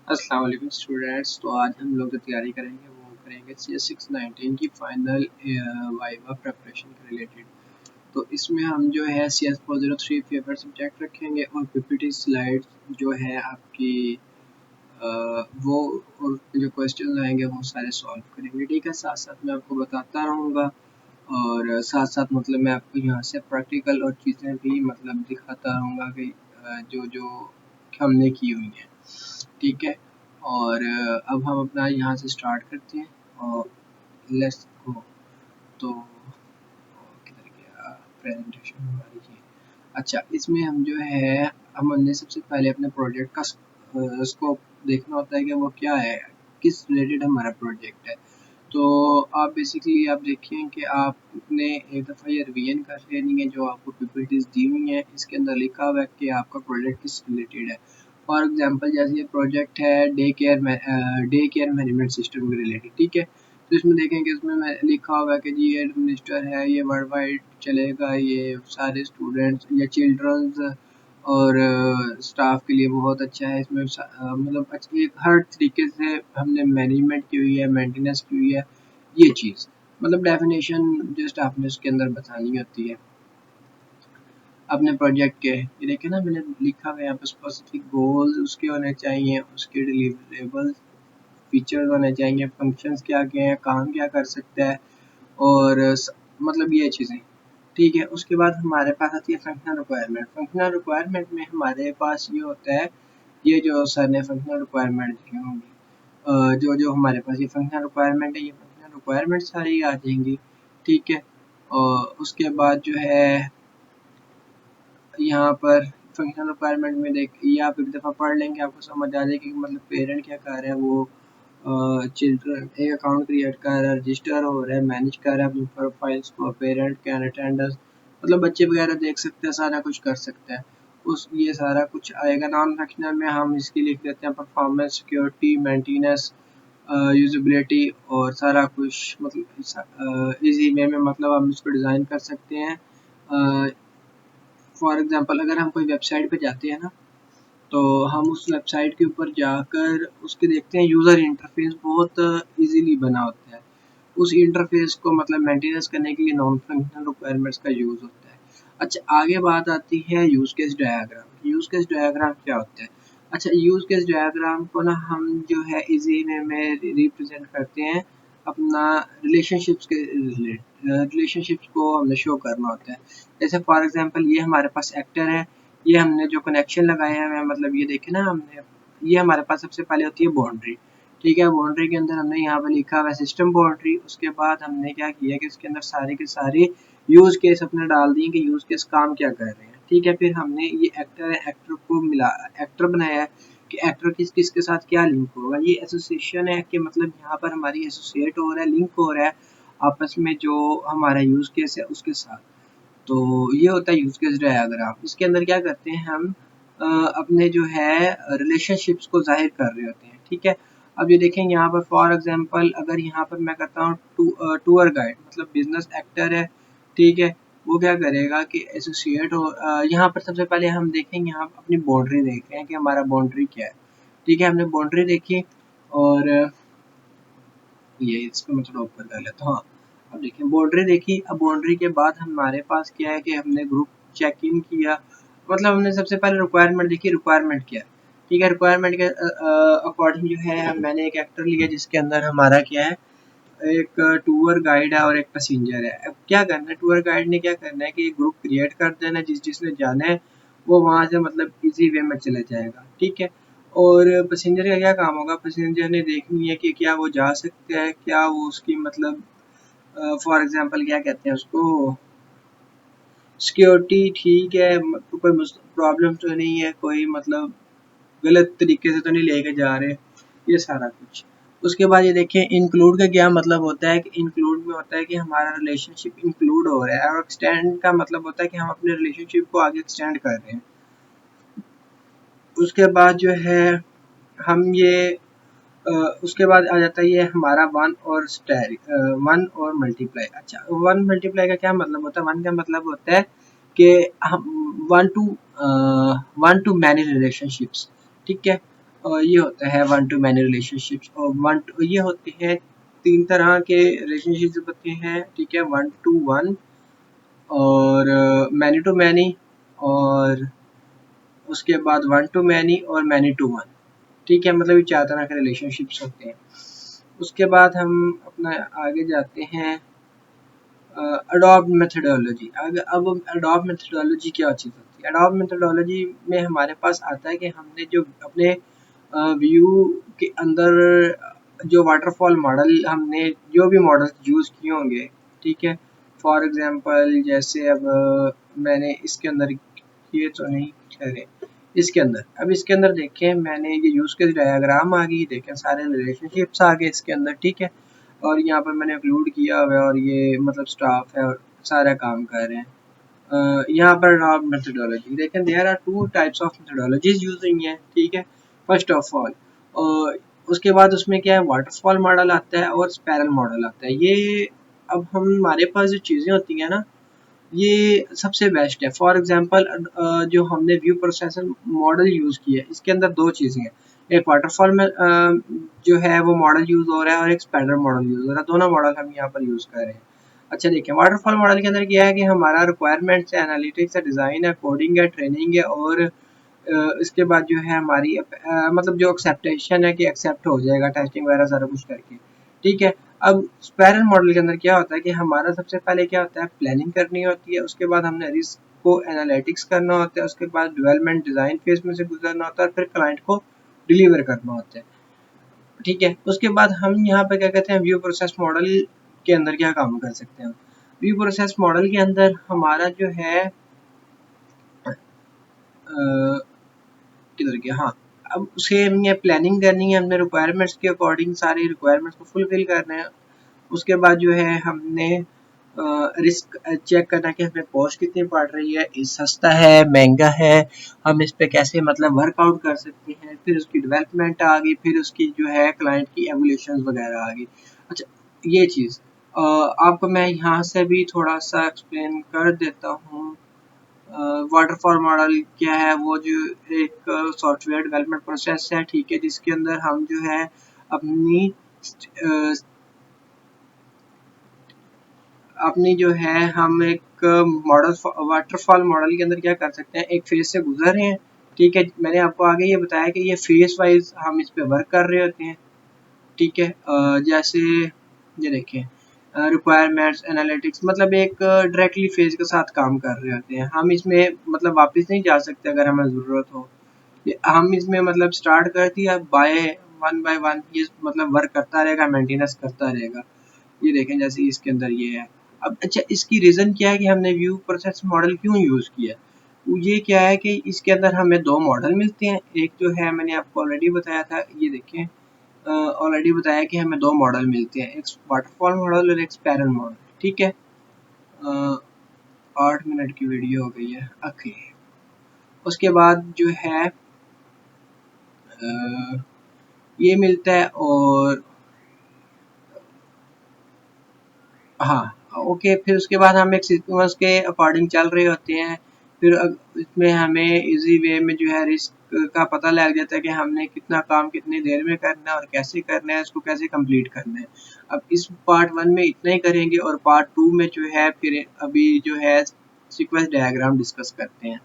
अस्सलाम वालेकुम स्टूडेंट्स। तो आज हम लोग जो तैयारी करेंगे वो करेंगे CS619 की फाइनल वाइवा प्रिपरेशन के रिलेटेड। तो इसमें हम जो है CS403 फेवरेट सब्जेक्ट रखेंगे और PPT स्लाइड्स जो है आपकी वो और जो क्वेश्चन आएंगे वो सारे सॉल्व करेंगे। ठीक है, साथ साथ मैं आपको बताता रहूँगा और साथ साथ मतलब मैं आपको यहाँ से प्रैक्टिकल और चीज़ें भी मतलब दिखाता रहूँगा कि जो जो हमने की हुई हैं। ठीक है, और अब हम अपना यहाँ से स्टार्ट करते हैं और लेट्स गो। तो किधर गया प्रेजेंटेशन हमारी ये। अच्छा, इसमें हम जो है हमने सबसे पहले अपने प्रोजेक्ट का स्कोप देखना होता है कि वो क्या है, किस रिलेटेड हमारा प्रोजेक्ट है। तो आप बेसिकली आप देखिए कि आपने एक दफ़ा ये रिवीजन कर लेनी है जो आपको पीपीटीज दी हुई हैं। इसके अंदर लिखा हुआ है कि आपका प्रोजेक्ट किस रिलेटेड है। फॉर एग्जांपल जैसे ये प्रोजेक्ट है डे केयर मैनेजमेंट सिस्टम के रिलेटेड। ठीक है, तो इसमें देखेंगे इसमें लिखा हुआ है कि जी ये एडमिनिस्टर है, ये वर्ल्ड वाइड चलेगा, ये सारे स्टूडेंट्स या चिल्ड्रंस और स्टाफ के लिए बहुत अच्छा है। इसमें मतलब एक हर तरीके से हमने मैनेजमेंट की हुई है, मेंटेनेंस की हुई है। ये चीज़ मतलब डेफिनेशन जस्ट आपने उसके अंदर बतानी होती है अपने प्रोजेक्ट के। ये देखिए ना, मैंने लिखा हुआ है यहाँ पे स्पेसिफिक गोल्स उसके होने चाहिए, उसके डिलीवरेबल्स फीचर्स होने चाहिए, फंक्शंस क्या क्या हैं, काम क्या कर सकता है और मतलब ये चीज़ें। ठीक है, उसके बाद हमारे पास आती है फंक्शनल रिक्वायरमेंट। फंक्शनल रिक्वायरमेंट में हमारे पास ये होता है, ये जो सर ने फंक्शनल रिक्वायरमेंट दी होंगी, जो जो हमारे पास ये फंक्शनल रिक्वायरमेंट है, ये फंक्शनल रिक्वायरमेंट सारी आ जाएंगी। ठीक है, और उसके बाद जो है यहाँ पर फंक्शनल रिक्वायरमेंट में देख ये आप एक दफ़ा पढ़ लेंगे, आपको समझ आ जाएगी कि मतलब पेरेंट क्या कर रहा है। वो चिल्ड्रन एक अकाउंट क्रिएट कर रहा है, रजिस्टर हो रहा है, मैनेज कर रहा है अपनी प्रोफाइल्स को, पेरेंट कैन अटेंडेंस मतलब बच्चे वगैरह देख सकते हैं, सारा कुछ कर सकता है। उस ये सारा कुछ आएगा। नॉन फंक्शनल में हम इसकी लिख देते हैं परफॉर्मेंस, सिक्योरिटी, मेंटेनेंस, यूजेबिलिटी और सारा कुछ मतलब इजी वे में मतलब हम इसको डिज़ाइन कर सकते हैं। फॉर एग्जांपल अगर हम कोई वेबसाइट पे जाते हैं ना, तो हम उस वेबसाइट के ऊपर जाकर उसके देखते हैं यूज़र इंटरफेस बहुत इजीली बना होता है। उस इंटरफेस को मतलब मेंटेनेंस करने के लिए नॉन फंक्शनल रिक्वायरमेंट्स का यूज़ होता है। अच्छा, आगे बात आती है use case diagram. Use case diagram क्या होता है? अच्छा, यूज़ केस डायग्राम को ना हम जो है इजी वे में रिप्रेजेंट करते हैं अपना रिलेशनशिप्स को हमें शो करना होता है। जैसे फॉर एग्जांपल ये हमारे पास एक्टर है, ये हमने जो कनेक्शन लगाए हैं मतलब ये देखे ना हमने, ये हमारे पास सबसे पहले होती है बाउंड्री। ठीक है, बाउंड्री के अंदर हमने यहाँ पे लिखा हुआ है सिस्टम बाउंड्री। उसके बाद हमने क्या किया कि इसके अंदर सारे के सारे यूज केस अपने डाल दिए कि यूज केस काम क्या कर रहे हैं। ठीक है, फिर हमने ये एक्टर है, एक्टर को मिला, एक्टर बनाया है कि एक्टर किस किस के साथ क्या लिंक होगा। ये एसोसिएशन है कि मतलब यहाँ पर हमारी एसोसिएट हो रहा है, लिंक हो रहा है आपस में जो हमारा यूज केस है उसके साथ। तो ये होता है यूज केस डायग्राम। इसके अंदर क्या करते हैं हम अपने जो है रिलेशनशिप्स को जाहिर कर रहे होते हैं। ठीक है, अब ये देखें यहाँ पर फॉर एग्जांपल अगर यहाँ पर मैं करता हूँ टूर गाइड मतलब बिजनेस एक्टर है। ठीक है, वो क्या करेगा कि एसोसिएट हो यहाँ पर सबसे पहले हम देखेंगे, यहाँ अपनी बाउंड्री देख रहे हैं कि हमारा बाउंड्री क्या है। ठीक है, हमने बाउंड्री देखी और ये इसको मैं थोड़ा ऊपर कर लेता हूँ। हाँ, अब देखिए बाउंड्री देखी। अब बाउंड्री के बाद हमारे पास क्या है कि हमने ग्रुप चेक इन किया, मतलब हमने सबसे पहले रिक्वायरमेंट देखी, रिक्वायरमेंट क्या है। ठीक है, रिक्वायरमेंट के अकॉर्डिंग जो है मैंने एक एक्टर लिया जिसके अंदर हमारा क्या है, एक टूर गाइड है और एक पैसेंजर है। अब क्या करना है, टूर गाइड ने क्या करना है कि ग्रुप क्रिएट कर देना, जिसने जाना है वो वहाँ से मतलब इजी वे में चला जाएगा। ठीक है, और पैसेंजर का क्या काम होगा, पैसेंजर ने देखनी है कि क्या वो जा सकता है, क्या वो उसकी मतलब फॉर एग्जांपल क्या कहते हैं उसको, सिक्योरिटी ठीक है, तो कोई प्रॉब्लम तो नहीं है, कोई मतलब गलत तरीके से तो नहीं लेके जा रहे, ये सारा कुछ। उसके बाद ये देखें इंक्लूड का क्या मतलब होता है कि इंक्लूड में होता है कि हमारा रिलेशनशिप इंक्लूड हो रहा है, और एक्सटेंड का मतलब होता है कि हम अपने रिलेशनशिप को आगे एक्सटेंड कर रहे हैं। उसके बाद जो है हम ये उसके बाद आ जाता है ये हमारा वन और मल्टीप्लाई। अच्छा, वन मल्टीप्लाई का क्या मतलब होता है, वन का मतलब होता है कि हम वन टू मैनी रिलेशनशिप्स। ठीक है, और ये होता है वन टू मैनी रिलेशनशिप्स, और ये होते हैं 3 तरह के रिलेशनशिप्स होते हैं, ठीक है, 1 to 1 और मैनी टू मैनी, और उसके बाद 1 to मैनी और मैनी टू 1, ठीक है, मतलब ये 4 तरह के रिलेशनशिप्स होते हैं। उसके बाद हम अपना आगे जाते हैं अडॉप्ट मेथडोलॉजी। अब अडॉप्ट मेथडोलॉजी क्या चीज़ होती है? अडॉप्ट मेथडोलॉजी में हमारे पास आता है कि हमने जो अपने व्यू के अंदर जो वाटरफॉल मॉडल, हमने जो भी मॉडल यूज़ किए होंगे, ठीक है, फॉर एग्जांपल जैसे अब मैंने इसके अंदर किए तो नहीं, ठहरे, इसके अंदर, अब इसके अंदर देखें मैंने ये यूज़ के डायग्राम आ गई, देखें सारे रिलेशनशिप्स आ गए इसके अंदर, ठीक है, और यहाँ पर मैंने अपलोड किया हुआ है और ये मतलब स्टाफ है और सारा काम कर रहे हैं। यहाँ पर अडॉप्ट मेथडोलॉजी देखें, there are 2 types of methodologies use हुई हैं, ठीक है, फर्स्ट ऑफ ऑल, और उसके बाद उसमें क्या है, वाटरफॉल मॉडल आता है और स्पाइरल मॉडल आता है। ये अब हमारे पास जो चीज़ें होती हैं ना, ये सबसे बेस्ट है। फॉर एग्जांपल जो हमने व्यू प्रोसेसर मॉडल यूज़ किया है, इसके अंदर 2 चीज़ें हैं, एक वाटरफॉल में जो है वो मॉडल यूज़ हो रहा है और एक स्पाइडर मॉडल यूज़ हो रहा है, दोनों मॉडल हम यहाँ पर यूज़ कर रहे हैं। अच्छा देखिए, वाटरफॉल मॉडल के अंदर क्या है कि हमारा रिक्वायरमेंट्स है, एनालिटिक्स है, डिज़ाइन है, कोडिंग है, ट्रेनिंग है, और इसके बाद जो है हमारी मतलब जो एक्सेप्टेशन है कि एक्सेप्ट हो जाएगा टेस्टिंग वगैरह सारा कुछ करके, ठीक है। अब स्पाइरल मॉडल के अंदर क्या होता है कि हमारा सबसे पहले क्या होता है, प्लानिंग करनी होती है, उसके बाद हमने रिस्क को एनालिटिक्स करना होता है, उसके बाद डेवलपमेंट डिज़ाइन फेज में से गुजरना होता है, फिर क्लाइंट को डिलीवर करना होता है, ठीक है। उसके बाद हम यहाँ पे क्या कहते हैं, व्यू प्रोसेस मॉडल के अंदर क्या काम कर सकते हैं। व्यू प्रोसेस मॉडल के अंदर हमारा जो है किधर गया, हाँ, अब उसे हमने प्लानिंग करनी है, हमने रिक्वायरमेंट्स के अकॉर्डिंग सारे रिक्वायरमेंट्स को फुलफिल करना है। उसके बाद जो है हमने रिस्क चेक करना कि हमें कॉस्ट कितनी पड़ रही है, सस्ता है, महंगा है, हम इस पे कैसे मतलब वर्कआउट कर सकते हैं, फिर उसकी डेवलपमेंट आ गई, फिर उसकी जो है क्लाइंट की एवोल्यूशन वगैरह आ गई। अच्छा, ये चीज़ आपको मैं यहाँ से भी थोड़ा सा एक्सप्लेन कर देता हूँ। वाटरफॉल मॉडल क्या है, वो जो एक सॉफ्टवेयर डेवलपमेंट प्रोसेस है, ठीक है, जिसके अंदर हम जो है अपनी जो है हम एक मॉडल वाटरफॉल मॉडल के अंदर क्या कर सकते हैं, एक फेज से गुजर रहे हैं, ठीक है, मैंने आपको आगे ये बताया कि ये फेज वाइज हम इस पे वर्क कर रहे होते हैं, ठीक है। जैसे ये देखें, रिक्वायरमेंट्स एनालिटिक्स, मतलब एक डायरेक्टली फेज के साथ काम कर रहे होते हैं, हम इसमें मतलब वापस नहीं जा सकते अगर हमें ज़रूरत हो, हम इसमें मतलब स्टार्ट कर दिया बाय वन, ये मतलब वर्क करता रहेगा, मेंटेनेंस करता रहेगा। ये देखें जैसे इसके अंदर ये है। अब अच्छा, इसकी रीज़न क्या है कि हमने व्यू प्रोसेस मॉडल क्यों यूज़ किया, ये क्या है कि इसके अंदर हमें 2 मॉडल मिलते हैं, एक जो है मैंने आपको ऑलरेडी बताया था, ये देखें, ऑलरेडी बताया कि हमें 2 मॉडल मिलते हैं, एक वाटरफॉल मॉडल और एक स्पाइरल मॉडल, ठीक है। 8 मिनट की वीडियो हो गई है, ओके। उसके बाद जो है ये मिलता है, और हाँ ओके, फिर उसके बाद हम एक सीक्वेंस के अकॉर्डिंग चल रहे होते हैं, फिर इसमें हमें इजी वे में जो है रिस्क का पता लग जाता है कि हमने कितना काम कितनी देर में करना है और कैसे करना है, इसको कैसे कंप्लीट करना है। अब इस पार्ट 1 में इतना ही करेंगे, और पार्ट 2 में जो है फिर अभी जो है सीक्वेंस डायग्राम डिस्कस करते हैं।